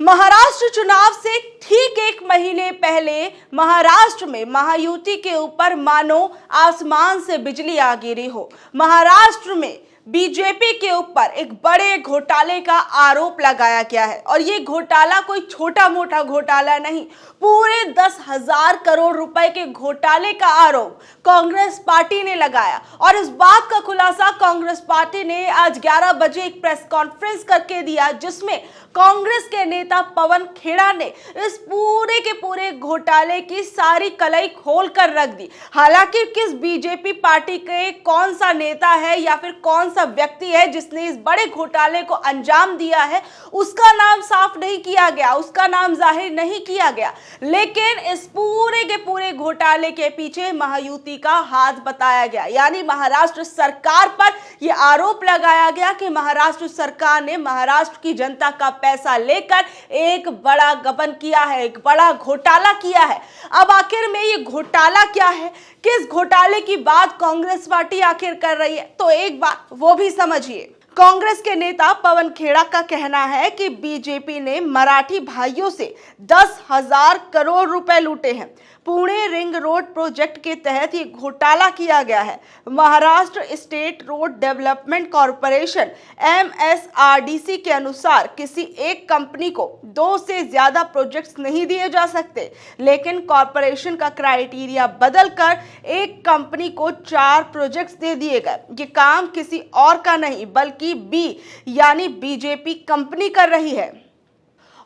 महाराष्ट्र चुनाव से ठीक एक महीने पहले महाराष्ट्र में महायुति के ऊपर मानो आसमान से बिजली आ गिरी हो। महाराष्ट्र में बीजेपी के ऊपर एक बड़े घोटाले का आरोप लगाया गया है और ये घोटाला कोई छोटा मोटा घोटाला नहीं, पूरे 10,000 करोड़ रुपए के घोटाले का आरोप कांग्रेस पार्टी ने लगाया। और इस बात का खुलासा कांग्रेस पार्टी ने आज 11 बजे एक प्रेस कॉन्फ्रेंस करके दिया, जिसमें कांग्रेस के नेता पवन खेड़ा ने इस पूरे के पूरे घोटाले की सारी कलई खोल कर रख दी। हालांकि किस बीजेपी पार्टी के कौन सा नेता है या फिर कौन सा व्यक्ति है जिसने इस बड़े घोटाले को अंजाम दिया है, उसका नाम साफ नहीं किया गया, उसका नाम जाहिर नहीं किया गया। लेकिन इस पूरे के पूरे घोटाले के पीछे महायुति का हाथ बताया गया, यानी महाराष्ट्र सरकार पर यह आरोप लगाया गया कि महाराष्ट्र सरकार ने महाराष्ट्र की जनता का पैसा लेकर एक बड़ा गबन किया है, एक बड़ा घोटाला किया है। अब आखिर में ये घोटाला क्या है, किस घोटाले की बात कांग्रेस पार्टी आखिर कर रही है, तो एक बात वो भी समझिए। कांग्रेस के नेता पवन खेड़ा का कहना है कि बीजेपी ने मराठी भाइयों से 10,000 करोड़ रुपए लूटे हैं। पुणे रिंग रोड प्रोजेक्ट के तहत ये घोटाला किया गया है। Maharashtra state road development corporation MSRDC के अनुसार किसी एक कंपनी को 2 से ज्यादा प्रोजेक्ट्स नहीं दिए जा सकते, लेकिन कॉरपोरेशन का क्राइटेरिया बदलकर एक कंपनी को 4 प्रोजेक्ट्स दे दिए गए। ये काम किसी और का नहीं बल्कि बी यानी बीजेपी कंपनी कर रही है।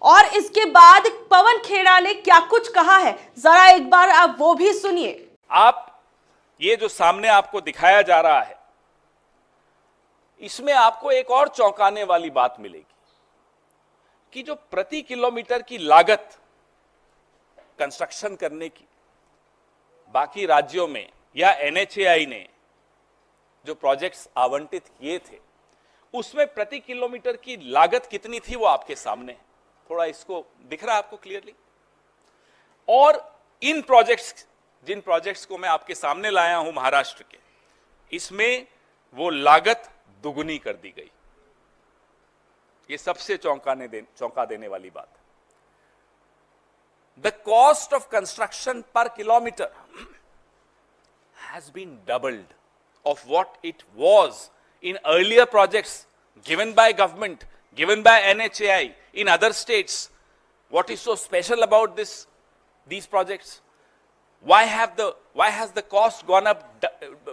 और इसके बाद पवन खेड़ा ने क्या कुछ कहा है, जरा एक बार आप वो भी सुनिए। आप ये जो सामने आपको दिखाया जा रहा है, इसमें आपको एक और चौंकाने वाली बात मिलेगी कि जो प्रति किलोमीटर की लागत कंस्ट्रक्शन करने की बाकी राज्यों में या NHAI ने जो प्रोजेक्ट्स आवंटित किए थे, उसमें प्रति किलोमीटर की लागत कितनी थी वो आपके सामने है। थोड़ा इसको दिख रहा है आपको क्लियरली। और इन प्रोजेक्ट्स, जिन प्रोजेक्ट्स को मैं आपके सामने लाया हूं महाराष्ट्र के, इसमें वो लागत दुगुनी कर दी गई। ये सबसे चौंका देने वाली बात है। The cost of construction per kilometre has been doubled of what it was in earlier projects given by government, given by NHAI in other states. What is so special about these projects? Why has the cost gone up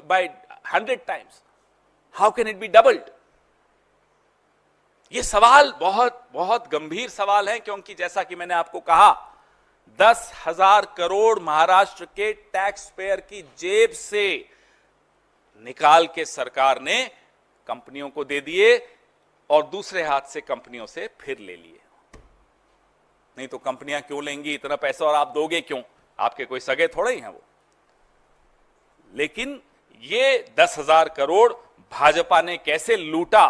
by 100 times? How can it be doubled? ये सवाल बहुत बहुत गंभीर सवाल है, क्योंकि जैसा कि मैंने आपको कहा, 10,000 करोड़ महाराष्ट्र के टैक्स पेयर की जेब से निकाल के सरकार ने कंपनियों को दे दिए और दूसरे हाथ से कंपनियों से फिर ले लिए। नहीं तो कंपनियां क्यों लेंगी इतना पैसा और आप दोगे क्यों? आपके कोई सगे थोड़े ही हैं वो। लेकिन ये 10,000 करोड़ भाजपा ने कैसे लूटा,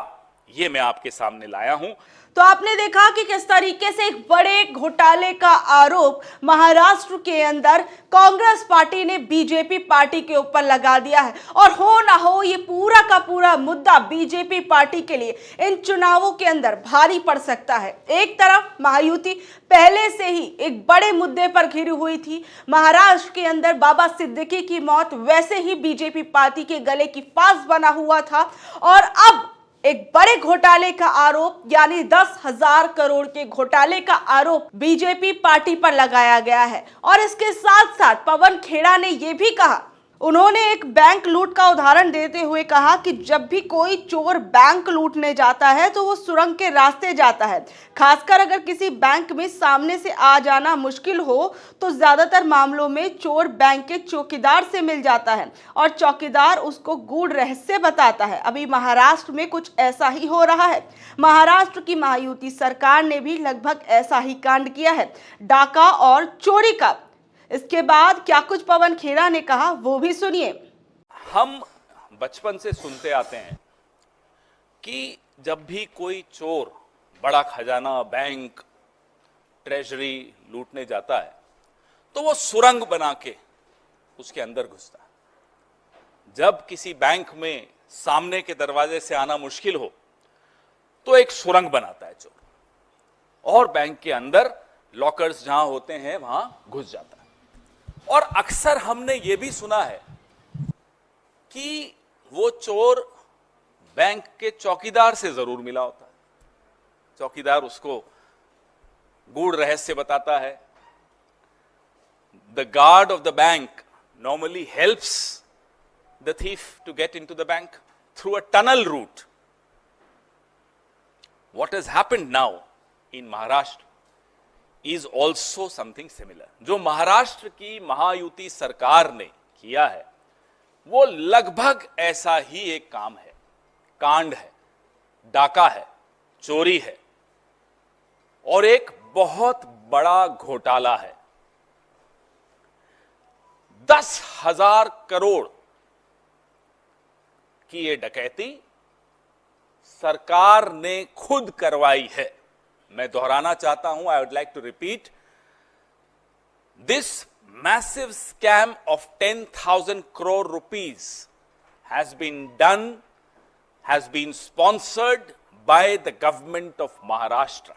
ये मैं आपके सामने लाया हूं। तो आपने देखा कि किस तरीके से एक बड़े घोटाले का आरोप महाराष्ट्र के अंदर कांग्रेस पार्टी ने बीजेपी पार्टी के ऊपर लगा दिया है। और हो ना हो, ये पूरा का पूरा मुद्दा बीजेपी पार्टी के लिए इन चुनावों के अंदर भारी पड़ सकता है। एक तरफ महायुति पहले से ही एक बड़े मुद्दे पर घिरी हुई थी। महाराष्ट्र के अंदर बाबा सिद्दीकी की मौत वैसे ही बीजेपी पार्टी के गले की फांस बना हुआ था, और अब एक बड़े घोटाले का आरोप यानी 10,000 करोड़ के घोटाले का आरोप बीजेपी पार्टी पर लगाया गया है। और इसके साथ साथ पवन खेड़ा ने यह भी कहा, उन्होंने एक बैंक लूट का उदाहरण देते हुए कहा कि जब भी कोई चोर बैंक लूटने जाता है तो वो सुरंग के रास्ते जाता है। खासकर अगर किसी बैंक में सामने से आ जाना मुश्किल हो तो ज्यादातर मामलों में चोर बैंक के चौकीदार से मिल जाता है और चौकीदार उसको गूढ़ रहस्य बताता है। अभी महाराष्ट्र में कुछ ऐसा ही हो रहा है। महाराष्ट्र की महायुति सरकार ने भी लगभग ऐसा ही कांड किया है, डाका और चोरी का। इसके बाद क्या कुछ पवन खेड़ा ने कहा, वो भी सुनिए। हम बचपन से सुनते आते हैं कि जब भी कोई चोर बड़ा खजाना, बैंक, ट्रेजरी लूटने जाता है तो वो सुरंग बना के उसके अंदर घुसता है। जब किसी बैंक में सामने के दरवाजे से आना मुश्किल हो तो एक सुरंग बनाता है चोर। और बैंक के अंदर लॉकर्स जहां होते हैं वहां घुस जाता है। और अक्सर हमने ये भी सुना है कि वो चोर बैंक के चौकीदार से जरूर मिला होता है, चौकीदार उसको गूढ़ रहस्य बताता है। The guard of the bank normally helps the thief to get into the bank through a tunnel route. What has happened now in Maharashtra is also something similar. जो महाराष्ट्र की महायुति सरकार ने किया है वो लगभग ऐसा ही एक काम है, कांड है, डाका है, चोरी है और एक बहुत बड़ा घोटाला है। 10,000 करोड़ की ये डकैती सरकार ने खुद करवाई है। मैं दोहराना चाहता हूं, I would like to repeat, this massive scam of 10,000 crore rupees has been sponsored by the government of Maharashtra.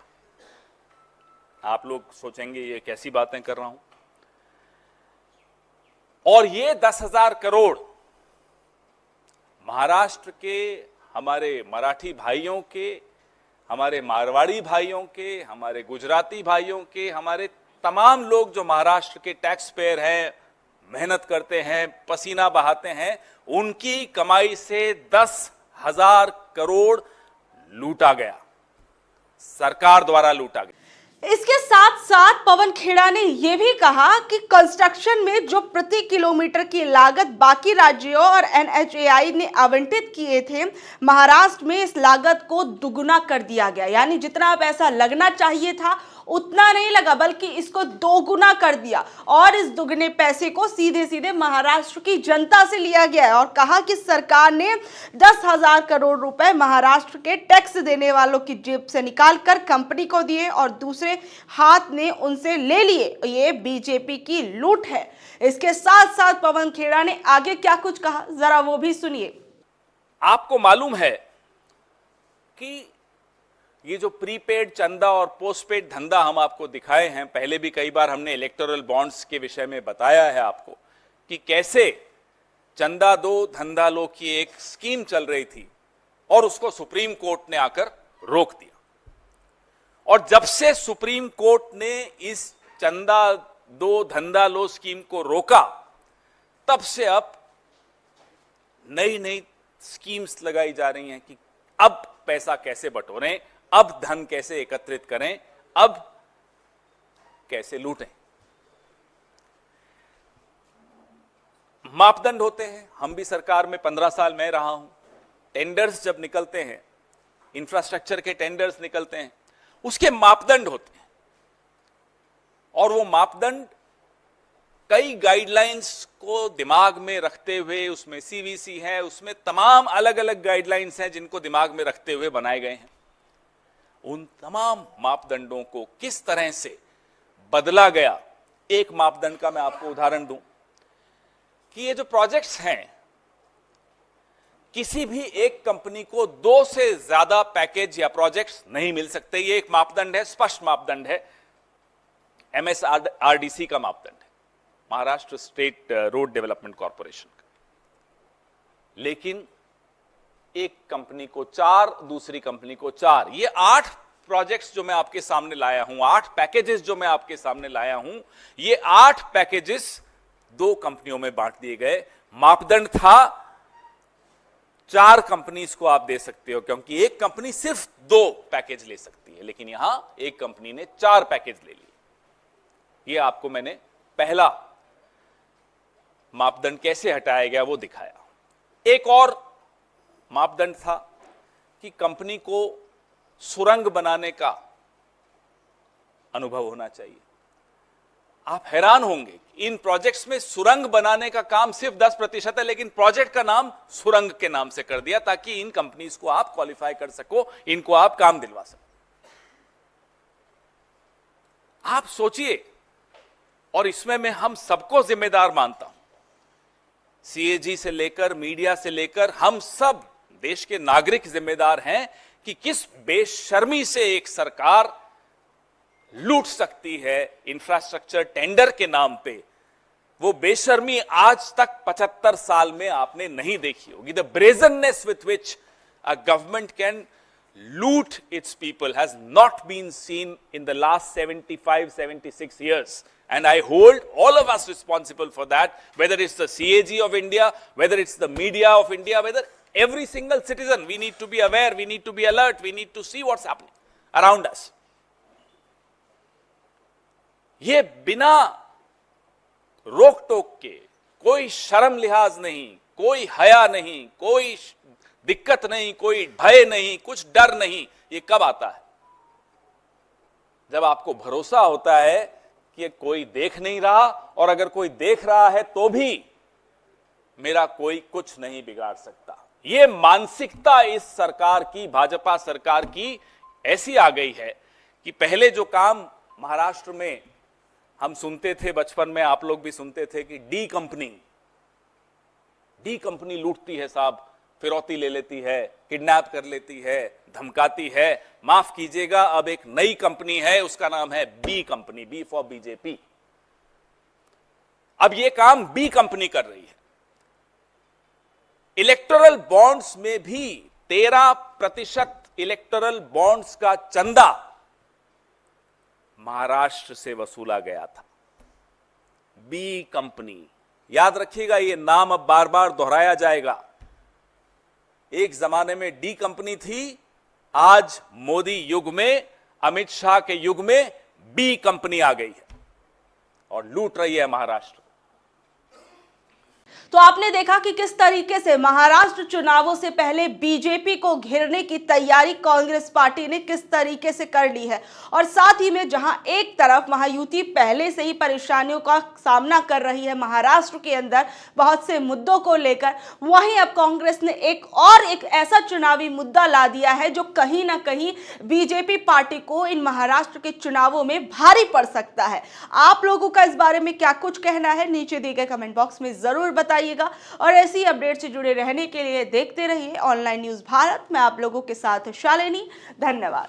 आप लोग सोचेंगे ये कैसी बातें कर रहा हूं, और ये 10,000 करोड़ महाराष्ट्र के हमारे मराठी भाइयों के, हमारे मारवाड़ी भाइयों के, हमारे गुजराती भाइयों के, हमारे तमाम लोग जो महाराष्ट्र के टैक्स पेयर हैं, मेहनत करते हैं, पसीना बहाते हैं, उनकी कमाई से 10,000 करोड़ लूटा गया, सरकार द्वारा लूटा गया। इसके साथ साथ पवन खेड़ा ने यह भी कहा कि कंस्ट्रक्शन में जो प्रति किलोमीटर की लागत बाकी राज्यों और NHAI ने आवंटित किए थे, महाराष्ट्र में इस लागत को दुगुना कर दिया गया। यानी जितना पैसा लगना चाहिए था उतना नहीं लगा, बल्कि इसको दोगुना कर दिया और इस दुगने पैसे को सीधे सीधे महाराष्ट्र की जनता से लिया गया है। और कहा कि सरकार ने 10,000 करोड़ रुपए महाराष्ट्र के टैक्स देने वालों की जेब से निकालकर कंपनी को दिए और दूसरे हाथ ने उनसे ले लिए। ये बीजेपी की लूट है। इसके साथ साथ पवन खेड़ा ने आगे क्या कुछ कहा, जरा वो भी सुनिए। आपको मालूम है कि ये जो प्रीपेड चंदा और पोस्टपेड धंधा हम आपको दिखाए हैं, पहले भी कई बार हमने इलेक्टोरल बॉन्ड्स के विषय में बताया है आपको कि कैसे चंदा दो धंधा लो की एक स्कीम चल रही थी और उसको सुप्रीम कोर्ट ने आकर रोक दिया। और जब से सुप्रीम कोर्ट ने इस चंदा दो धंधा लो स्कीम को रोका, तब से अब नई नई स्कीम्स लगाई जा रही हैं कि अब पैसा कैसे बटोरें, अब धन कैसे एकत्रित करें, अब कैसे लूटें। मापदंड होते हैं, हम भी सरकार में 15 साल मैं रहा हूं। टेंडर्स जब निकलते हैं, इंफ्रास्ट्रक्चर के टेंडर्स निकलते हैं, उसके मापदंड होते हैं और वो मापदंड कई गाइडलाइंस को दिमाग में रखते हुए, उसमें CVC है, उसमें तमाम अलग अलग गाइडलाइंस हैं जिनको दिमाग में रखते हुए बनाए गए हैं। उन तमाम मापदंडों को किस तरह से बदला गया, एक मापदंड का मैं आपको उदाहरण दूं कि ये जो प्रोजेक्ट्स हैं, किसी भी एक कंपनी को 2 से ज्यादा पैकेज या प्रोजेक्ट्स नहीं मिल सकते। ये एक मापदंड है, स्पष्ट मापदंड है, MSRDC का मापदंड है, Maharashtra state road development corporation का। लेकिन एक कंपनी को 4, दूसरी कंपनी को 4, ये 8 प्रोजेक्ट्स जो मैं आपके सामने लाया हूं, 8 पैकेजेस जो मैं आपके सामने लाया हूं, ये 8 पैकेजेस 2 कंपनियों में बांट दिए गए। मापदंड था 4 कंपनीज को आप दे सकते हो, क्योंकि एक कंपनी सिर्फ 2 पैकेज ले सकती है, लेकिन यहां एक कंपनी ने 4 पैकेज ले लिए। ये आपको मैंने पहला मापदंड कैसे हटाया गया वो दिखाया। एक और मापदंड था कि कंपनी को सुरंग बनाने का अनुभव होना चाहिए। आप हैरान होंगे, इन प्रोजेक्ट्स में सुरंग बनाने का काम सिर्फ 10% है, लेकिन प्रोजेक्ट का नाम सुरंग के नाम से कर दिया ताकि इन कंपनीज को आप क्वालिफाई कर सको, इनको आप काम दिलवा सको। आप सोचिए, और इसमें मैं हम सबको जिम्मेदार मानता हूं, CAG से लेकर मीडिया से लेकर हम सब देश के नागरिक जिम्मेदार हैं कि किस बेशर्मी से एक सरकार लूट सकती है इंफ्रास्ट्रक्चर टेंडर के नाम पे, वो बेशर्मी आज तक 75 साल में आपने नहीं देखी होगी। The brazenness with which a government can loot its people has not been seen in the last 75-76 years, and I hold all of us responsible for that, whether it's the CAG of India, whether it's the media of India, whether every single citizen. We need to be aware, we need to be alert, we need to see what's happening around us. ये बिना रोक टोक के, कोई शर्म लिहाज नहीं, कोई हया नहीं, कोई दिक्कत नहीं, कोई भय नहीं, कुछ डर नहीं, ये कब आता है? जब आपको भरोसा होता है कि ये कोई देख नहीं रहा, और अगर कोई देख रहा है तो भी मेरा कोई कुछ नहीं बिगाड़ सकता। ये मानसिकता इस सरकार की, भाजपा सरकार की ऐसी आ गई है कि पहले जो काम महाराष्ट्र में हम सुनते थे, बचपन में आप लोग भी सुनते थे कि डी कंपनी लूटती है साहब, फिरौती ले लेती है, किडनैप कर लेती है, धमकाती है। माफ कीजिएगा, अब एक नई कंपनी है, उसका नाम है B company, B for BJP. अब ये काम बी कंपनी कर रही है। इलेक्टोरल बॉन्ड्स में भी 13% इलेक्टोरल बॉन्ड्स का चंदा महाराष्ट्र से वसूला गया था। बी कंपनी, याद रखिएगा, ये नाम अब बार बार दोहराया जाएगा। एक जमाने में डी कंपनी थी, आज मोदी युग में, अमित शाह के युग में बी कंपनी आ गई है और लूट रही है महाराष्ट्र। तो आपने देखा कि किस तरीके से महाराष्ट्र चुनावों से पहले बीजेपी को घेरने की तैयारी कांग्रेस पार्टी ने किस तरीके से कर ली है, और साथ ही में जहां एक तरफ महायुति पहले से ही परेशानियों का सामना कर रही है महाराष्ट्र के अंदर बहुत से मुद्दों को लेकर, वहीं अब कांग्रेस ने एक ऐसा चुनावी मुद्दा ला दिया है जो कहीं ना कहीं बीजेपी पार्टी को इन महाराष्ट्र के चुनावों में भारी पड़ सकता है। आप लोगों का इस बारे में क्या कुछ कहना है, नीचे दिए गए कमेंट बॉक्स में जरूर बताइएगा, और ऐसी अपडेट से जुड़े रहने के लिए देखते रहिए ऑनलाइन न्यूज़ भारत। मैं आप लोगों के साथ शालिनी, धन्यवाद।